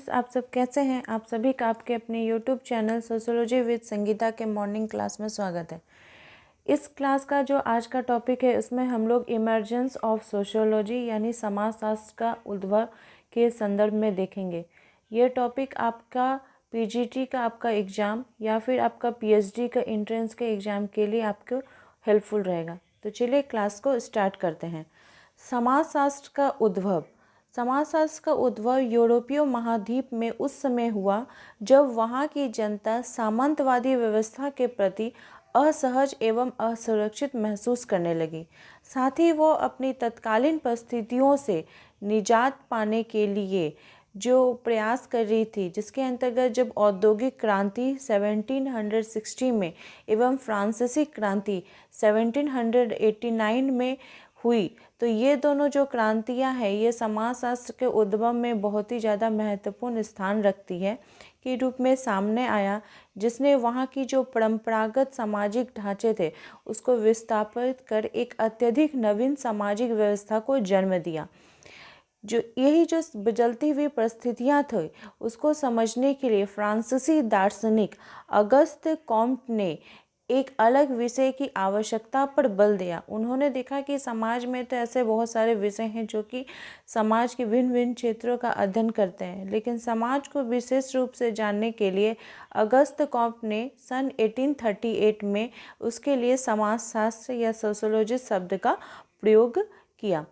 Friends, आप सब कैसे हैं। आप सभी का आपके अपने YouTube channel sociology with Sangeeta के मॉर्निंग क्लास में स्वागत है। इस क्लास का जो आज का टॉपिक है उसमें हम लोग इमर्जेंस ऑफ सोशियोलॉजी यानी समाजशास्त्र का उद्भव के संदर्भ में देखेंगे। ये टॉपिक आपका पीजीटी का आपका एग्ज़ाम या फिर आपका पीएचडी का एंट्रेंस के एग्ज़ाम के लिए आपको हेल्पफुल रहेगा। तो चलिए क्लास को स्टार्ट करते हैं। समाजशास्त्र का उद्भव। समाजशास्त्र का उद्भव यूरोपीय महाद्वीप में उस समय हुआ जब वहाँ की जनता सामंतवादी व्यवस्था के प्रति असहज एवं असुरक्षित महसूस करने लगी। साथ ही वो अपनी तत्कालीन परिस्थितियों से निजात पाने के लिए जो प्रयास कर रही थी, जिसके अंतर्गत जब औद्योगिक क्रांति 1760 में एवं फ्रांसीसी क्रांति 1789 में हुई, तो ये दोनों जो क्रांतियां हैं ये समाजशास्त्र के उद्भव में बहुत ही ज़्यादा महत्वपूर्ण स्थान रखती है के रूप में सामने आया, जिसने वहाँ की जो परंपरागत सामाजिक ढांचे थे उसको विस्थापित कर एक अत्यधिक नवीन सामाजिक व्यवस्था को जन्म दिया। जो यही जो बदलती हुई परिस्थितियां थी उसको समझने के लिए फ्रांसीसी दार्शनिक अगस्त कॉम्ट ने एक अलग विषय की आवश्यकता पर बल दिया। उन्होंने देखा कि समाज में तो ऐसे बहुत सारे विषय हैं जो कि समाज के भिन्न भिन्न क्षेत्रों का अध्ययन करते हैं, लेकिन समाज को विशेष रूप से जानने के लिए अगस्त कॉम्ट ने सन 1838 में उसके लिए समाजशास्त्र या सोशियोलॉजी शब्द का प्रयोग किया।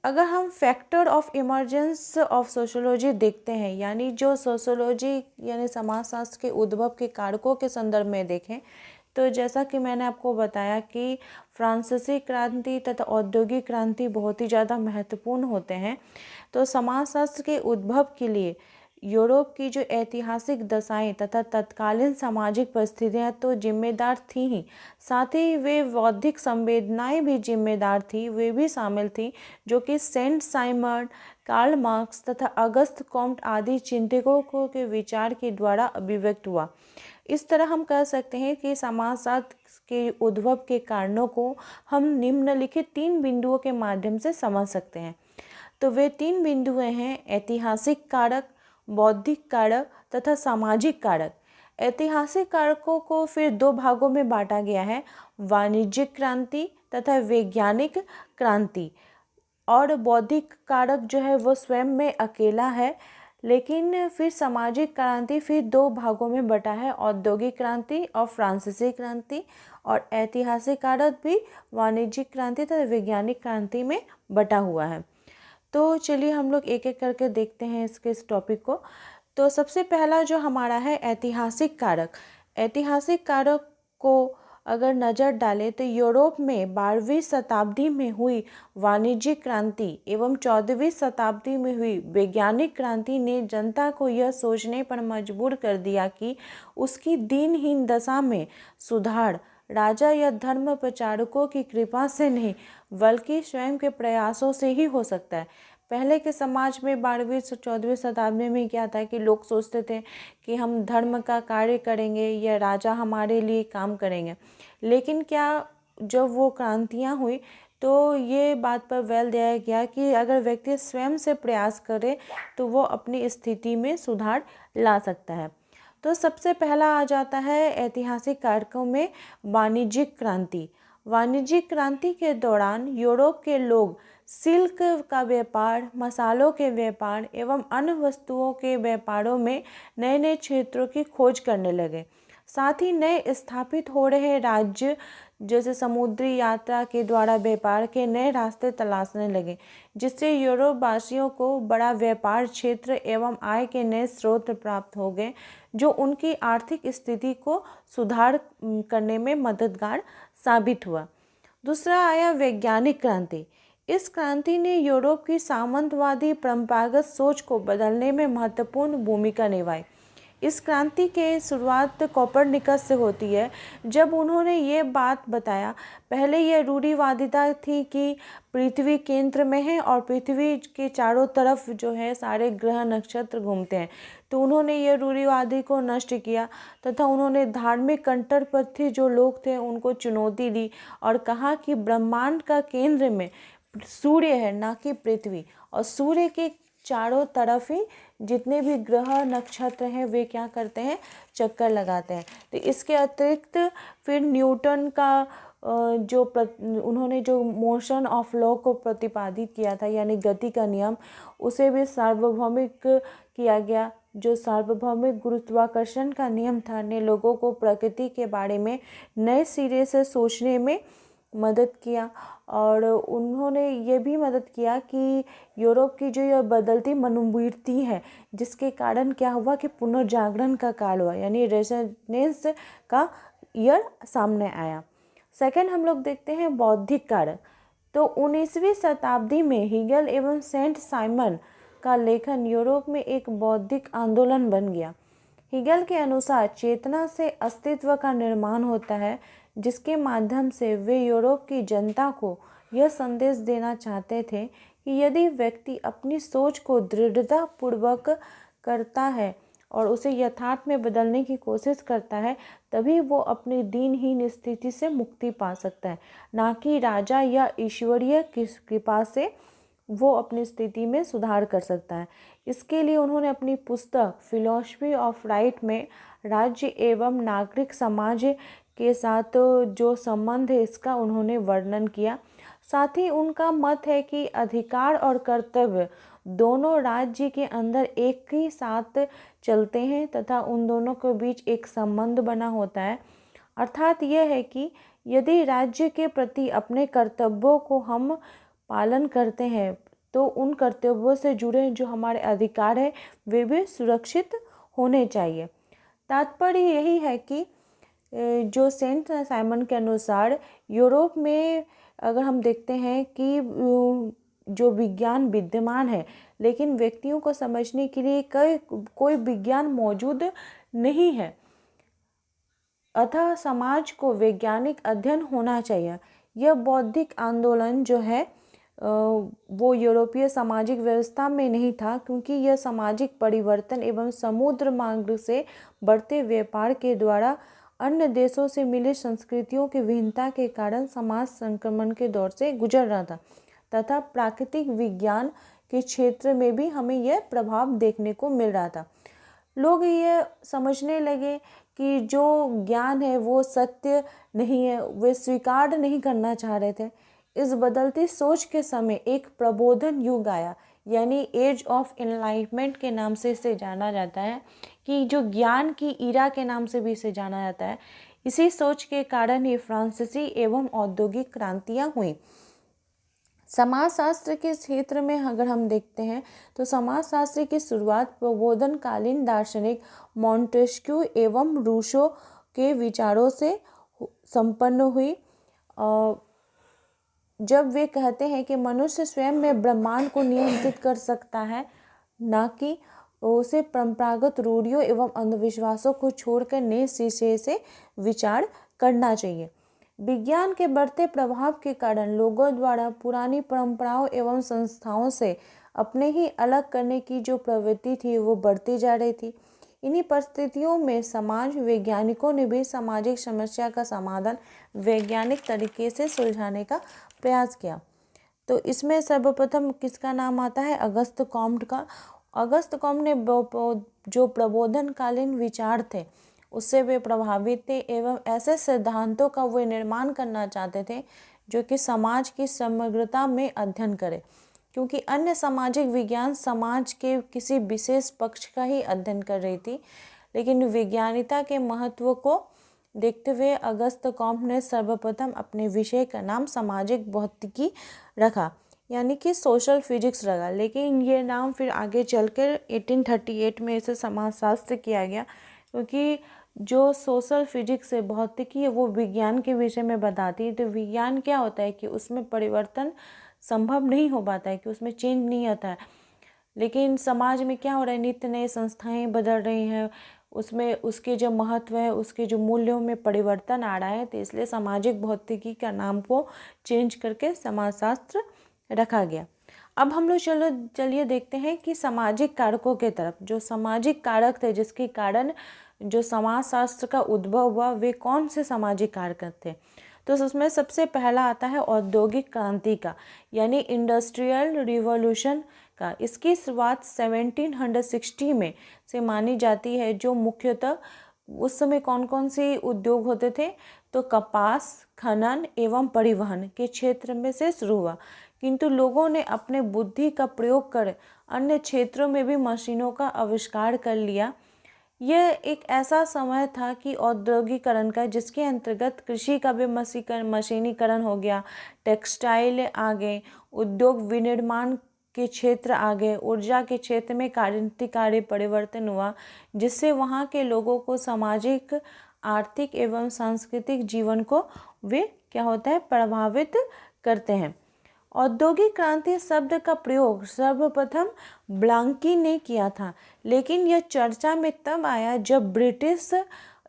अगर हम factor of emergence of sociology देखते हैं, यानी जो सोशियोलॉजी यानी समाजशास्त्र के उद्भव के कारकों के संदर्भ में देखें, तो जैसा कि मैंने आपको बताया कि फ्रांसीसी क्रांति तथा औद्योगिक क्रांति बहुत ही ज़्यादा महत्वपूर्ण होते हैं। तो समाजशास्त्र के उद्भव के लिए यूरोप की जो ऐतिहासिक दशाएं तथा तत्कालीन सामाजिक परिस्थितियां तो जिम्मेदार थी ही, साथ ही वे बौद्धिक संवेदनाएं भी जिम्मेदार थी, वे भी शामिल थी, जो कि सेंट साइमन, कार्ल मार्क्स तथा अगस्त कॉम्ट आदि चिंतकों के विचार के द्वारा अभिव्यक्त हुआ। इस तरह हम कह सकते हैं कि समाजशास्त्र के उद्भव के कारणों को हम निम्नलिखित 3 बिंदुओं के माध्यम से समझ सकते हैं। तो वे 3 बिंदुएं हैं ऐतिहासिक कारक, बौद्धिक कारक तथा सामाजिक कारक। ऐतिहासिक कारकों को फिर 2 भागों में बांटा गया है, वाणिज्यिक क्रांति तथा वैज्ञानिक क्रांति। और बौद्धिक कारक जो है वो स्वयं में अकेला है, लेकिन फिर सामाजिक क्रांति फिर 2 भागों में बटा है, औद्योगिक क्रांति और फ्रांसीसी क्रांति। और ऐतिहासिक कारक भी वाणिज्यिक क्रांति तथा वैज्ञानिक क्रांति में बटा हुआ है। तो चलिए हम लोग एक एक करके देखते हैं इस टॉपिक को। तो सबसे पहला जो हमारा है ऐतिहासिक कारक। ऐतिहासिक कारक को अगर नज़र डालें तो यूरोप में 12वीं शताब्दी में हुई वाणिज्यिक क्रांति एवं 14वीं शताब्दी में हुई वैज्ञानिक क्रांति ने जनता को यह सोचने पर मजबूर कर दिया कि उसकी दीनहीन दशा में सुधार राजा या धर्म प्रचारकों की कृपा से नहीं बल्कि स्वयं के प्रयासों से ही हो सकता है। पहले के समाज में 12वीं से 14वीं शताब्दी में क्या था कि लोग सोचते थे कि हम धर्म का कार्य करेंगे या राजा हमारे लिए काम करेंगे, लेकिन क्या जब वो क्रांतियाँ हुई तो ये बात पर बल दिया गया कि अगर व्यक्ति स्वयं से प्रयास करे तो वो अपनी स्थिति में सुधार ला सकता है। तो सबसे पहला आ जाता है ऐतिहासिक कारकों में वाणिज्यिक क्रांति। वाणिज्यिक क्रांति के दौरान यूरोप के लोग सिल्क का व्यापार, मसालों के व्यापार एवं अन्य वस्तुओं के व्यापारों में नए नए क्षेत्रों की खोज करने लगे। साथ ही नए स्थापित हो रहे राज्य जैसे समुद्री यात्रा के द्वारा व्यापार के नए रास्ते तलाशने लगे, जिससे यूरोप वासियों को बड़ा व्यापार क्षेत्र एवं आय के नए स्रोत प्राप्त हो गए, जो उनकी आर्थिक स्थिति को सुधार करने में मददगार साबित हुआ। दूसरा आया वैज्ञानिक क्रांति। इस क्रांति ने यूरोप की सामंतवादी परंपरागत सोच को बदलने में महत्वपूर्ण भूमिका निभाई। इस क्रांति के शुरुआत कोपरनिकस से होती है, जब उन्होंने ये बात बताया। पहले यह रूढ़िवादिता थी कि पृथ्वी केंद्र में है और पृथ्वी के चारों तरफ जो है सारे ग्रह नक्षत्र घूमते हैं। तो उन्होंने ये रूढ़िवादी को नष्ट किया तथा उन्होंने धार्मिक कट्टरपंथी जो लोग थे उनको चुनौती दी और कहा कि ब्रह्मांड का केंद्र में सूर्य है, ना कि पृथ्वी, और सूर्य के चारों तरफ ही जितने भी ग्रह नक्षत्र हैं वे क्या करते हैं, चक्कर लगाते हैं। तो इसके अतिरिक्त फिर न्यूटन का उन्होंने जो मोशन ऑफ लॉ को प्रतिपादित किया था, यानी गति का नियम, उसे भी सार्वभौमिक किया गया। जो सार्वभौमिक गुरुत्वाकर्षण का नियम था ने लोगों को प्रकृति के बारे में नए सिरे से सोचने में मदद किया। और उन्होंने ये भी मदद किया कि यूरोप की जो यह बदलती मनोवृत्ति है, जिसके कारण क्या हुआ कि पुनर्जागरण का काल हुआ, यानी रेनेसांस का ईयर सामने आया। सेकंड हम लोग देखते हैं बौद्धिक कारक। तो 19वीं शताब्दी में हीगल एवं सेंट साइमन का लेखन यूरोप में एक बौद्धिक आंदोलन बन गया। हीगल के अनुसार चेतना से अस्तित्व का निर्माण होता है, जिसके माध्यम से वे यूरोप की जनता को यह संदेश देना चाहते थे कि यदि व्यक्ति अपनी सोच को दृढ़तापूर्वक करता है और उसे यथार्थ में बदलने की कोशिश करता है, तभी वो अपनी दीनहीन स्थिति से मुक्ति पा सकता है, ना कि राजा या ईश्वरीय कृपा से वो अपनी स्थिति में सुधार कर सकता है। इसके लिए उन्होंने अपनी पुस्तक फिलॉसफी ऑफ राइट में राज्य एवं नागरिक समाज के साथ जो संबंध है इसका उन्होंने वर्णन किया। साथ ही उनका मत है कि अधिकार और कर्तव्य दोनों राज्य के अंदर एक ही साथ चलते हैं तथा उन दोनों के बीच एक संबंध बना होता है। अर्थात यह है कि यदि राज्य के प्रति अपने कर्तव्यों को हम पालन करते हैं तो उन कर्तव्यों से जुड़े जो हमारे अधिकार हैं वे भी सुरक्षित होने चाहिए। तात्पर्य यही है कि जो सेंट साइमन के अनुसार यूरोप में अगर हम देखते हैं कि जो विज्ञान विद्यमान है, लेकिन व्यक्तियों को समझने के लिए कोई विज्ञान मौजूद नहीं है, अतः समाज को वैज्ञानिक अध्ययन होना चाहिए। यह बौद्धिक आंदोलन जो है वो यूरोपीय सामाजिक व्यवस्था में नहीं था, क्योंकि यह सामाजिक परिवर्तन एवं समुद्र मार्ग से बढ़ते व्यापार के द्वारा अन्य देशों से मिली संस्कृतियों की भिन्नता के कारण समाज संक्रमण के दौर से गुजर रहा था तथा प्राकृतिक विज्ञान के क्षेत्र में भी हमें यह प्रभाव देखने को मिल रहा था। लोग ये समझने लगे कि जो ज्ञान है वो सत्य नहीं है, वे स्वीकार नहीं करना चाह रहे थे। इस बदलती सोच के समय एक प्रबोधन युग आया, यानी एज ऑफ एनलाइटमेंट के नाम से इसे जाना जाता है, कि जो ज्ञान की इरा के नाम से भी इसे जाना जाता है। इसी सोच के कारण ही फ्रांसीसी एवं औद्योगिक क्रांतियां हुई। समाजशास्त्र के क्षेत्र में अगर हम देखते हैं तो समाजशास्त्र की शुरुआत प्रबोधनकालीन दार्शनिक मॉन्टेस्क्यू एवं रूसो के विचारों से संपन्न हुई। जब वे कहते हैं कि मनुष्य स्वयं में ब्रह्मांड को नियंत्रित कर सकता है, ना कि उसे परंपरागत रूढ़ियों एवं अंधविश्वासों को छोड़कर नए शीशे से विचार करना चाहिए। विज्ञान के बढ़ते प्रभाव के कारण लोगों द्वारा पुरानी परंपराओं एवं संस्थाओं से अपने ही अलग करने की जो प्रवृत्ति थी वो बढ़ती जा रही थी। इन्हीं परिस्थितियों में समाज वैज्ञानिकों ने भी सामाजिक समस्या का समाधान वैज्ञानिक तरीके से सुलझाने का प्रयास किया। तो इसमें सर्वप्रथम किसका नाम आता है? अगस्त कॉम्ट का। अगस्त कॉम्ट ने जो प्रबोधनकालीन विचार थे उससे वे प्रभावित थे एवं ऐसे सिद्धांतों का वे निर्माण करना चाहते थे जो कि समाज की समग्रता में अध्ययन करे, क्योंकि अन्य सामाजिक विज्ञान समाज के किसी विशेष पक्ष का ही अध्ययन कर रही थी। लेकिन विज्ञानिता के महत्व को देखते हुए अगस्त कॉम्ट ने सर्वप्रथम अपने विषय का नाम सामाजिक भौतिकी रखा, यानी कि सोशल फिजिक्स रखा। लेकिन ये नाम फिर आगे चलकर 1838 में इसे समाजशास्त्र किया गया, क्योंकि जो सोशल फिजिक्स है, भौतिकी है, वो विज्ञान के विषय में बताती है। तो विज्ञान क्या होता है कि उसमें परिवर्तन संभव नहीं हो पाता है, कि उसमें चेंज नहीं आता है। लेकिन समाज में क्या हो रहा है, नित्य नए संस्थाएं बदल रही हैं, उसमें उसके जो महत्व है, उसके जो मूल्यों में परिवर्तन आ रहा है। तो इसलिए सामाजिक भौतिकी का नाम को चेंज करके समाजशास्त्र रखा गया। अब हम लोग चलिए देखते हैं कि सामाजिक कारकों के तरफ। जो सामाजिक कारक थे जिसके कारण जो समाजशास्त्र का उद्भव हुआ, वे कौन से सामाजिक कारक थे? तो उसमें सबसे पहला आता है औद्योगिक क्रांति का, यानी इंडस्ट्रियल रिवॉल्यूशन का। इसकी शुरुआत 1760 में से मानी जाती है, जो मुख्यतः उस समय कौन कौन से उद्योग होते थे, तो कपास, खनन एवं परिवहन के क्षेत्र में से शुरू हुआ, किंतु लोगों ने अपने बुद्धि का प्रयोग कर अन्य क्षेत्रों में भी मशीनों का आविष्कार कर लिया। यह एक ऐसा समय था कि औद्योगिकरण का, जिसके अंतर्गत कृषि का भी मशीनीकरण हो गया, टेक्सटाइल आ गए, उद्योग विनिर्माण के क्षेत्र आ गए, ऊर्जा के क्षेत्र में क्रांतिकारी परिवर्तन हुआ, जिससे वहाँ के लोगों को सामाजिक, आर्थिक एवं सांस्कृतिक जीवन को वे क्या होता है प्रभावित करते हैं। औद्योगिक क्रांति शब्द का प्रयोग सर्वप्रथम ब्लांकी ने किया था, लेकिन यह चर्चा में तब आया जब ब्रिटिश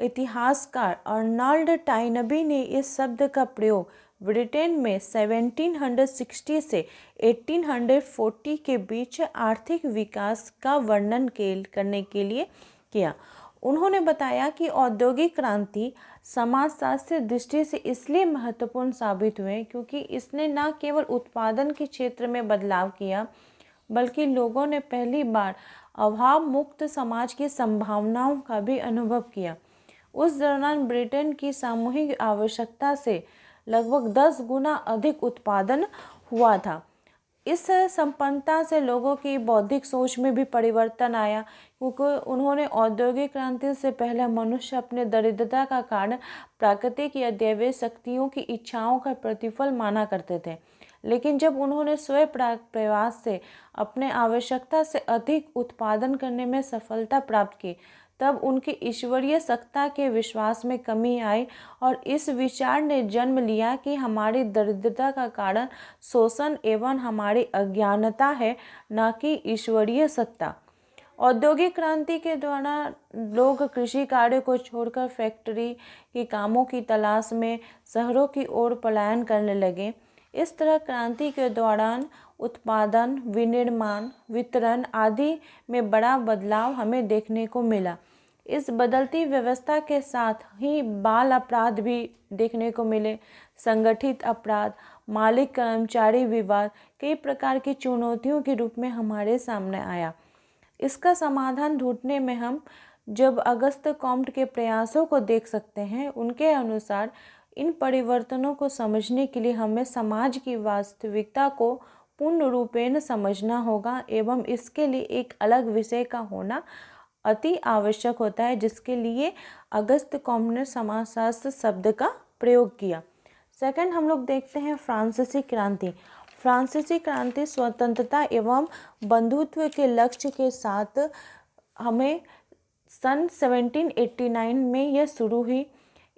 इतिहासकार अर्नल्ड टाइनबी ने इस शब्द का प्रयोग ब्रिटेन में 1760 से 1840 के बीच आर्थिक विकास का वर्णन करने के लिए किया। उन्होंने बताया कि औद्योगिक क्रांति समाजशास्त्रीय दृष्टि से इसलिए महत्वपूर्ण साबित हुए क्योंकि इसने न केवल उत्पादन के क्षेत्र में बदलाव किया, बल्कि लोगों ने पहली बार अभाव मुक्त समाज की संभावनाओं का भी अनुभव किया। उस दौरान ब्रिटेन की सामूहिक आवश्यकता से लगभग 10 गुना अधिक उत्पादन हुआ था। इस संपन्नता से लोगों की बौद्धिक सोच में भी परिवर्तन आया, क्योंकि उन्होंने औद्योगिक क्रांति से पहले मनुष्य अपने दरिद्रता का कारण प्राकृतिक या दैवीय शक्तियों की इच्छाओं का प्रतिफल माना करते थे। लेकिन जब उन्होंने स्वयं प्रयास से अपने आवश्यकता से अधिक उत्पादन करने में सफलता प्राप्त की, तब उनकी ईश्वरीय सत्ता के विश्वास में कमी आई और इस विचार ने जन्म लिया कि हमारी दरिद्रता का कारण शोषण एवं हमारी अज्ञानता है, न कि ईश्वरीय सत्ता। औद्योगिक क्रांति के दौरान लोग कृषि कार्य को छोड़कर फैक्ट्री के कामों की तलाश में शहरों की ओर पलायन करने लगे। इस तरह क्रांति के दौरान उत्पादन, विनिर्माण, वितरण आदि में बड़ा बदलाव हमें देखने को मिला। इस बदलती व्यवस्था के साथ ही बाल अपराध भी देखने को मिले। संगठित अपराध, मालिक कर्मचारी विवाद कई प्रकार की चुनौतियों के रूप में हमारे सामने आया। इसका समाधान ढूंढने में हम जब अगस्त कॉम्ट के प्रयासों को देख सकते हैं, उनके अनुसार इन परिवर्तनों को समझने के लिए हमें समाज की वास्तविकता को पूर्ण रूपेण समझना होगा एवं इसके लिए एक अलग विषय का होना अति आवश्यक होता है, जिसके लिए अगस्त कॉम्ट ने समाजशास्त्र शब्द का प्रयोग किया। सेकंड हम लोग देखते हैं फ्रांसीसी क्रांति। फ्रांसीसी क्रांति स्वतंत्रता एवं बंधुत्व के लक्ष्य के साथ हमें सन 1789 में यह शुरू हुई।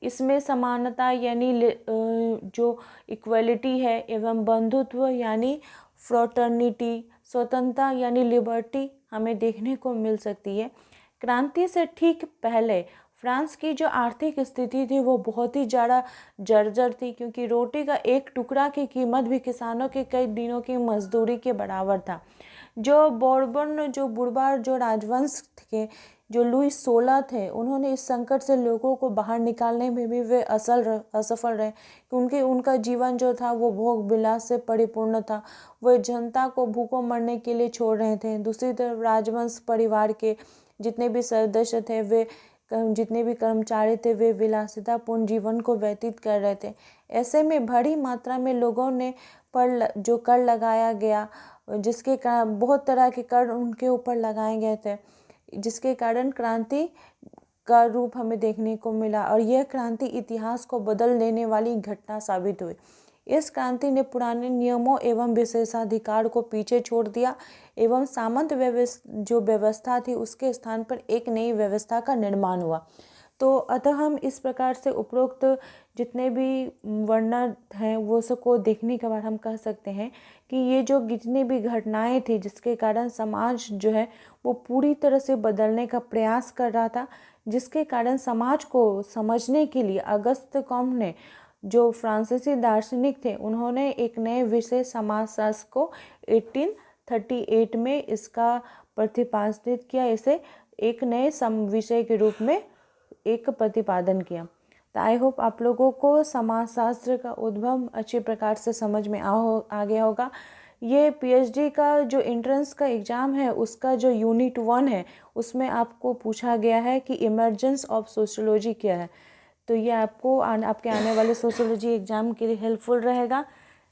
इसमें समानता यानी जो इक्वलिटी है एवं बंधुत्व यानी फ्रॉटर्निटी, स्वतंत्रता यानी लिबर्टी हमें देखने को मिल सकती है। क्रांति से ठीक पहले फ्रांस की जो आर्थिक स्थिति थी वो बहुत ही ज़्यादा जर्जर थी, क्योंकि रोटी का एक टुकड़ा की कीमत भी किसानों के कई दिनों की मजदूरी के बराबर था। जो बोर्बन जो बुर्बा जो राजवंश थे, जो लुई 16 थे, उन्होंने इस संकट से लोगों को बाहर निकालने में भी वे असफल रहे, क्योंकि उनका जीवन जो था वो भोग विलास से परिपूर्ण था। वे जनता को भूखों मरने के लिए छोड़ रहे थे। दूसरी तरफ राजवंश परिवार के जितने भी सदस्य थे, वे जितने भी कर्मचारी थे, वे विलासितापूर्ण जीवन को व्यतीत कर रहे थे। ऐसे में बड़ी मात्रा में लोगों ने जो कर लगाया गया, जिसके कारण बहुत तरह के कर उनके ऊपर लगाए गए थे, जिसके कारण क्रांति का रूप हमें देखने को मिला और यह क्रांति इतिहास को बदल देने वाली घटना साबित हुई। इस क्रांति ने पुराने नियमों एवं विशेषाधिकार को पीछे छोड़ दिया एवं सामंत जो व्यवस्था थी उसके स्थान पर एक नई व्यवस्था का निर्माण हुआ। तो अतः हम इस प्रकार से उपरोक्त जितने भी वर्णन हैं वो सबको देखने के बाद हम कह सकते हैं कि ये जो जितनी भी घटनाएं थी जिसके कारण समाज जो है वो पूरी तरह से बदलने का प्रयास कर रहा था, जिसके कारण समाज को समझने के लिए अगस्त कॉम्ट ने, जो फ्रांसीसी दार्शनिक थे, उन्होंने एक नए विषय समाजशास्त्र को 1838 में इसका प्रतिपादित किया। इसे एक नए विषय के रूप में एक प्रतिपादन किया। तो आई होप आप लोगों को समाजशास्त्र का उद्भव अच्छी प्रकार से समझ में आ गया होगा। ये पीएचडी का जो एंट्रेंस का एग्ज़ाम है उसका जो यूनिट 1 है उसमें आपको पूछा गया है कि इमर्जेंस ऑफ सोशियोलॉजी क्या है। तो ये आपको आपके आने वाले सोशियोलॉजी एग्ज़ाम के लिए हेल्पफुल रहेगा।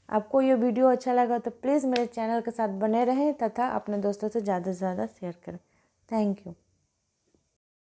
आपको ये वीडियो अच्छा लगा तो प्लीज़ मेरे चैनल के साथ बने रहें तथा अपने दोस्तों से ज़्यादा से ज़्यादा शेयर करें। Thank you.